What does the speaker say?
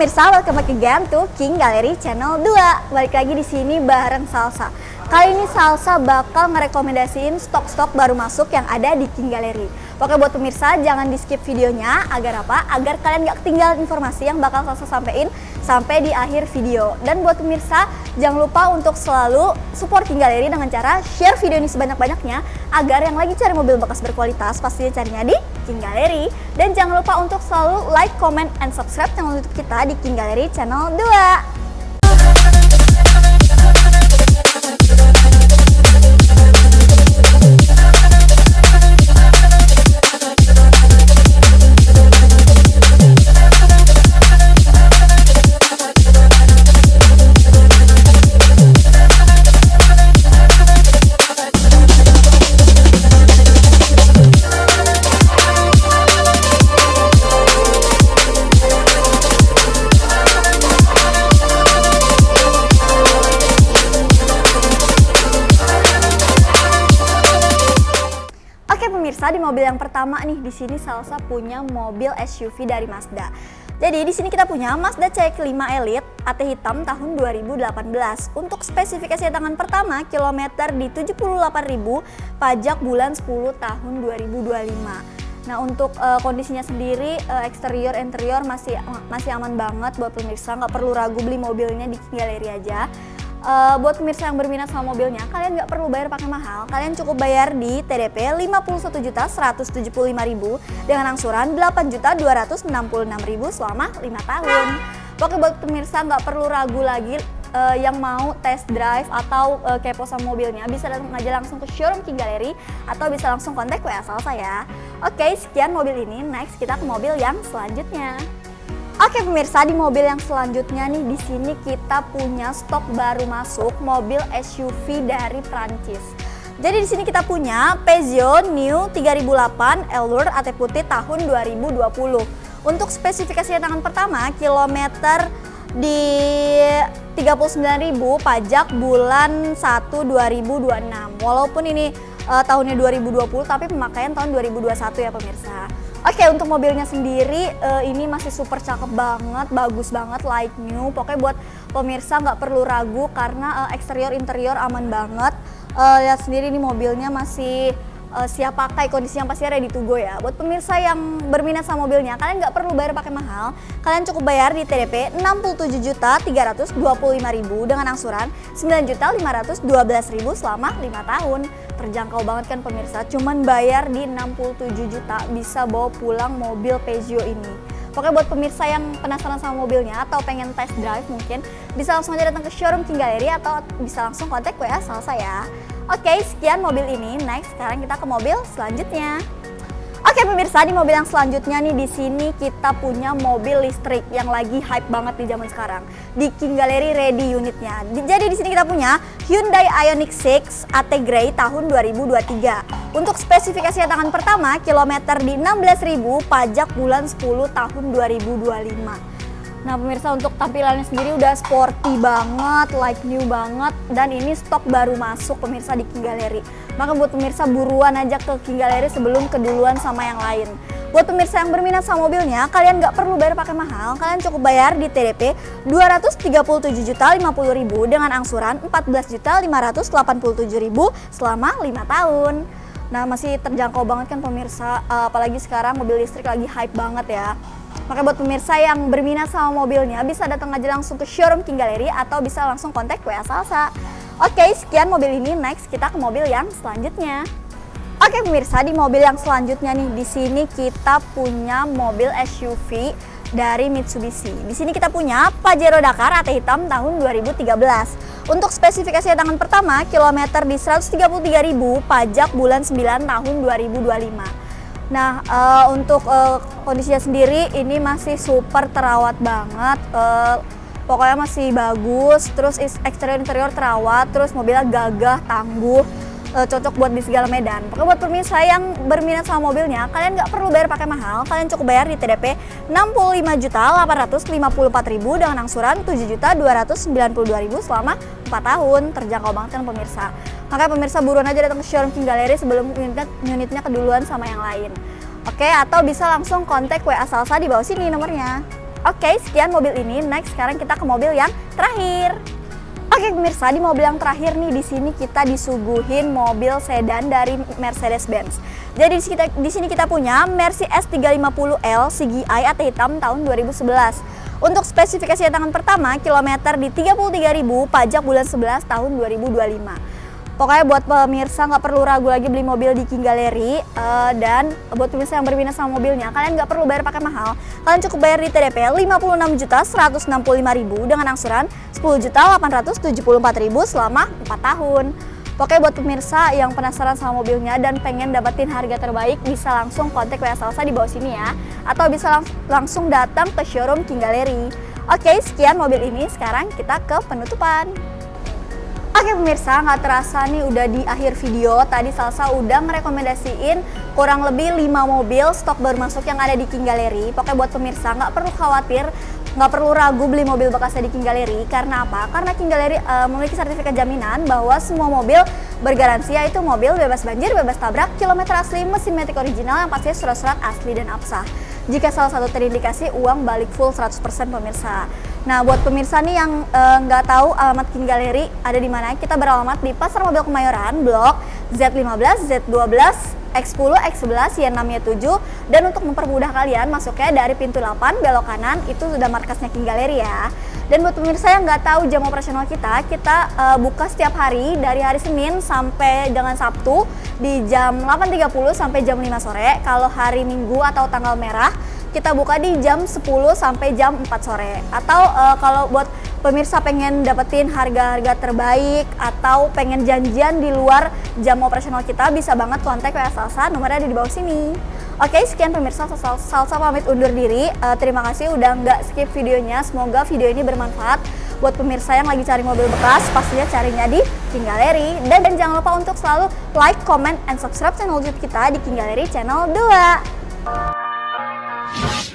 pemirsa, welcome back again to King Gallery Channel 2. Balik lagi di sini bareng Salsa. Kali ini Salsa bakal ngerekomendasiin stok-stok baru masuk yang ada di King Gallery. Pokoknya buat pemirsa jangan di skip videonya, agar apa? Agar kalian gak ketinggalan informasi yang bakal Salsa sampein sampai di akhir video. Dan buat pemirsa jangan lupa untuk selalu support King Gallery dengan cara share video ini sebanyak-banyaknya, agar yang lagi cari mobil bekas berkualitas pastinya carinya di King Gallery. Dan jangan lupa untuk selalu like, comment, and subscribe channel YouTube kita di King Gallery Channel 2. Pemirsa, di mobil yang pertama nih, di sini Salsa punya mobil SUV dari Mazda. Jadi di sini kita punya Mazda CX-5 Elite AT hitam tahun 2018. Untuk spesifikasi tangan pertama, kilometer di 78.000, pajak bulan 10 tahun 2025. Nah, untuk kondisinya sendiri, eksterior interior masih aman banget buat pemirsa, nggak perlu ragu beli mobilnya di King Gallery aja. Buat pemirsa yang berminat sama mobilnya, kalian nggak perlu bayar pakai mahal. Kalian cukup bayar di TDP 51.175.000 dengan angsuran 8.266.000 selama 5 tahun. Pokoknya buat pemirsa nggak perlu ragu lagi, yang mau test drive atau kepo sama mobilnya, bisa datang aja langsung ke showroom King Gallery atau bisa langsung kontak WA Salsa ya. Oke, sekian mobil ini. Next kita ke mobil yang selanjutnya. Oke pemirsa, di mobil yang selanjutnya nih, di sini kita punya stok baru masuk mobil SUV dari Prancis. Jadi di sini kita punya Peugeot New 3008 Allure AT putih tahun 2020. Untuk spesifikasi tangan pertama, kilometer di 39.000, pajak bulan 1 2026. Walaupun ini tahunnya 2020 tapi pemakaian tahun 2021 ya pemirsa. Oke, untuk mobilnya sendiri ini masih super cakep banget, bagus banget, like new. Pokoknya buat pemirsa nggak perlu ragu karena eksterior interior aman banget. Lihat sendiri nih mobilnya masih siap pakai, kondisinya pasti ready to go ya. Buat pemirsa yang berminat sama mobilnya, kalian nggak perlu bayar pakai mahal. Kalian cukup bayar di TDP 67.325.000 dengan angsuran 9.512.000 selama 5 tahun. Terjangkau banget kan pemirsa, cuman bayar di 67 juta bisa bawa pulang mobil Peugeot ini. Pokoknya buat pemirsa yang penasaran sama mobilnya atau pengen test drive, mungkin bisa langsung aja datang ke showroom King Gallery atau bisa langsung kontak WA Salsa ya. Oke, sekian mobil ini. Next, sekarang kita ke mobil selanjutnya. Oke pemirsa, di mobil yang selanjutnya nih, di sini kita punya mobil listrik yang lagi hype banget di zaman sekarang. Di King Gallery ready unitnya. Jadi di sini kita punya Hyundai Ioniq 6 AT Grey tahun 2023. Untuk spesifikasi tangan pertama, kilometer di 16.000, pajak bulan 10 tahun 2025. Nah pemirsa, untuk tampilannya sendiri udah sporty banget, like new banget, dan ini stok baru masuk pemirsa di King Gallery. Maka buat pemirsa buruan aja ke King Gallery sebelum keduluan sama yang lain. Buat pemirsa yang berminat sama mobilnya, kalian nggak perlu bayar pakai mahal. Kalian cukup bayar di TDP 237.050.000 dengan angsuran 14.587.000 selama 5 tahun. Nah masih terjangkau banget kan pemirsa, apalagi sekarang mobil listrik lagi hype banget ya. Maka buat pemirsa yang berminat sama mobilnya, bisa datang aja langsung ke showroom King Gallery atau bisa langsung kontak WA Salsa. Oke, sekian mobil ini. Next kita ke mobil yang selanjutnya. Oke pemirsa, di mobil yang selanjutnya nih, di sini kita punya mobil SUV dari Mitsubishi. Di sini kita punya Pajero Dakar AT hitam tahun 2013. Untuk spesifikasi tangan pertama, kilometer di 133.000, pajak bulan 9 tahun 2025. Nah, untuk kondisinya sendiri ini masih super terawat banget, pokoknya masih bagus, terus eksterior interior terawat, terus mobilnya gagah, tangguh, cocok buat di segala medan. Pokoknya buat pemirsa yang berminat sama mobilnya, kalian nggak perlu bayar pakai mahal, kalian cukup bayar di TDP 65.854.000 dengan angsuran 7.292.000 selama 4 tahun. Terjangkau banget kan pemirsa. Makanya pemirsa buruan aja datang ke showroom King Gallery sebelum unitnya keduluan sama yang lain. Oke, atau bisa langsung kontak WA Salsa di bawah sini nomornya. Oke, sekian mobil ini. Next, sekarang kita ke mobil yang terakhir. Oke pemirsa, di mobil yang terakhir nih, di sini kita disuguhin mobil sedan dari Mercedes-Benz. Jadi di sini kita punya Mercy S350L CGI AT hitam tahun 2011. Untuk spesifikasi tangan pertama, kilometer di 33.000, pajak bulan 11 tahun 2025. Pokoknya buat pemirsa nggak perlu ragu lagi beli mobil di King Gallery, dan buat pemirsa yang berminat sama mobilnya, kalian nggak perlu bayar pakai mahal. Kalian cukup bayar di TDP 56.165.000 dengan angsuran 10.874.000 selama 4 tahun. Pokoknya buat pemirsa yang penasaran sama mobilnya dan pengen dapetin harga terbaik, bisa langsung kontak WA Salsa di bawah sini ya, atau bisa langsung datang ke showroom King Gallery. Oke, sekian mobil ini. Sekarang kita ke penutupan. Oke pemirsa, nggak terasa nih udah di akhir video. Tadi Salsa udah merekomendasiin kurang lebih 5 mobil stok baru masuk yang ada di King Gallery. Pokoknya buat pemirsa nggak perlu khawatir, nggak perlu ragu beli mobil bekasnya di King Gallery. Karena apa? Karena King Gallery memiliki sertifikat jaminan bahwa semua mobil bergaransi, yaitu mobil bebas banjir, bebas tabrak, kilometer asli, mesin matic original yang pastinya surat-surat asli dan absah. Jika salah satu terindikasi, uang balik full 100% pemirsa. Nah, buat pemirsa nih yang nggak tahu alamat King Gallery ada di mana, kita beralamat di Pasar Mobil Kemayoran, Blok Z15, Z12, X10, X11, Y6, Y7. Dan untuk mempermudah kalian masuknya dari pintu 8, belok kanan, itu sudah markasnya King Gallery ya. Dan buat pemirsa yang nggak tahu jam operasional kita buka setiap hari dari hari Senin sampai dengan Sabtu di jam 8.30 sampai jam 5 sore. Kalau hari Minggu atau tanggal merah, kita buka di jam 10 sampai jam 4 sore. Atau kalau buat pemirsa pengen dapetin harga-harga terbaik atau pengen janjian di luar jam operasional kita, bisa banget kontak WA Salsa, nomornya ada di bawah sini. Oke, sekian pemirsa, Salsa pamit undur diri. Terima kasih udah nggak skip videonya. Semoga video ini bermanfaat buat pemirsa yang lagi cari mobil bekas, pastinya carinya di King Gallery. Dan jangan lupa untuk selalu like, comment, and subscribe channel YouTube kita di King Gallery Channel 2.